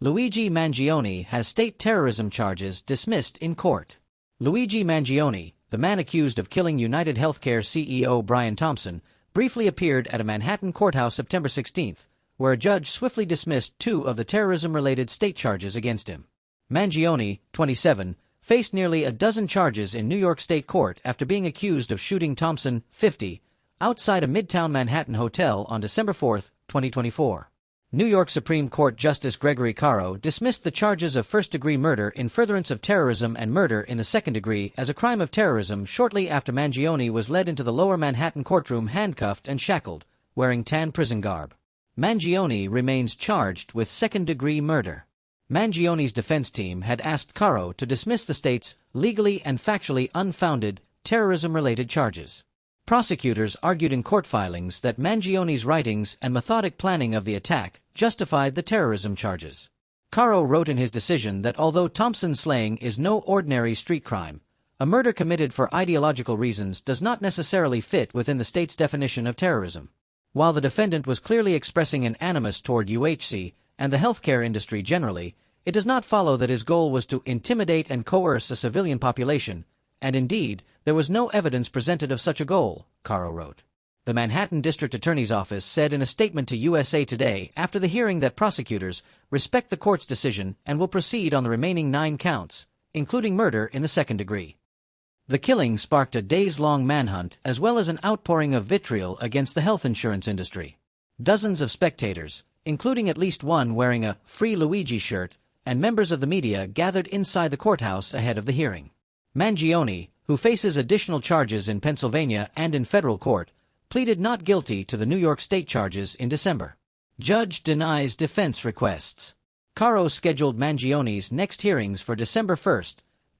Luigi Mangione has state terrorism charges dismissed in court. Luigi Mangione, the man accused of killing UnitedHealthcare CEO Brian Thompson, briefly appeared at a Manhattan courthouse September 16, where a judge swiftly dismissed 2 of the terrorism-related state charges against him. Mangione, 27, faced nearly a dozen charges in New York State Court after being accused of shooting Thompson, 50, outside a Midtown Manhattan hotel on December 4, 2024. New York Supreme Court Justice Gregory Caro dismissed the charges of first-degree murder in furtherance of terrorism and murder in the second degree as a crime of terrorism shortly after Mangione was led into the lower Manhattan courtroom handcuffed and shackled, wearing tan prison garb. Mangione remains charged with second-degree murder. Mangione's defense team had asked Caro to dismiss the state's legally and factually unfounded terrorism-related charges. Prosecutors argued in court filings that Mangione's writings and methodic planning of the attack justified the terrorism charges. Caro wrote in his decision that although Thompson's slaying is no ordinary street crime, a murder committed for ideological reasons does not necessarily fit within the state's definition of terrorism. While the defendant was clearly expressing an animus toward UHC and the healthcare industry generally, it does not follow that his goal was to intimidate and coerce a civilian population, and indeed, there was no evidence presented of such a goal, Caro wrote. The Manhattan District Attorney's Office said in a statement to USA Today after the hearing that prosecutors respect the court's decision and will proceed on the remaining 9 counts, including murder in the second degree. The killing sparked a days-long manhunt as well as an outpouring of vitriol against the health insurance industry. Dozens of spectators, including at least one wearing a Free Luigi shirt, and members of the media gathered inside the courthouse ahead of the hearing. Mangione, who faces additional charges in Pennsylvania and in federal court, pleaded not guilty to the New York State charges in December. Judge denies defense requests. Caro scheduled Mangione's next hearings for December 1,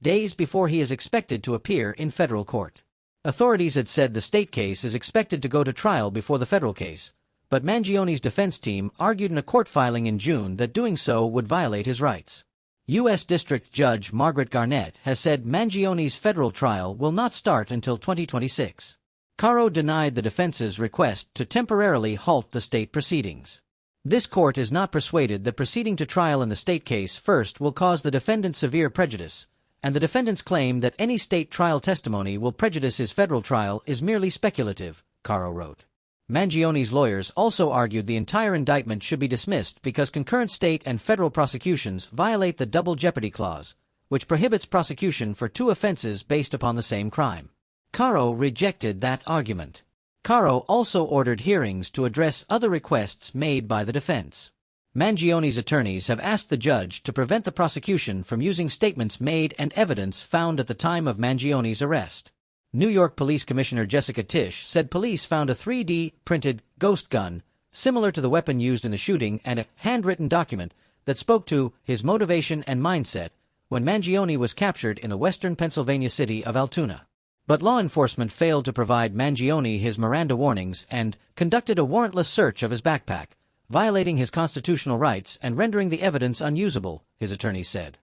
days before he is expected to appear in federal court. Authorities had said the state case is expected to go to trial before the federal case, but Mangione's defense team argued in a court filing in June that doing so would violate his rights. U.S. District Judge Margaret Garnett has said Mangione's federal trial will not start until 2026. Caro denied the defense's request to temporarily halt the state proceedings. This court is not persuaded that proceeding to trial in the state case first will cause the defendant severe prejudice, and the defendant's claim that any state trial testimony will prejudice his federal trial is merely speculative, Caro wrote. Mangione's lawyers also argued the entire indictment should be dismissed because concurrent state and federal prosecutions violate the Double Jeopardy Clause, which prohibits prosecution for 2 offenses based upon the same crime. Caro rejected that argument. Caro also ordered hearings to address other requests made by the defense. Mangione's attorneys have asked the judge to prevent the prosecution from using statements made and evidence found at the time of Mangione's arrest. New York Police Commissioner Jessica Tisch said police found a 3D printed ghost gun similar to the weapon used in the shooting and a handwritten document that spoke to his motivation and mindset when Mangione was captured in the western Pennsylvania city of Altoona. But law enforcement failed to provide Mangione his Miranda warnings and conducted a warrantless search of his backpack, violating his constitutional rights and rendering the evidence unusable, his attorneys said.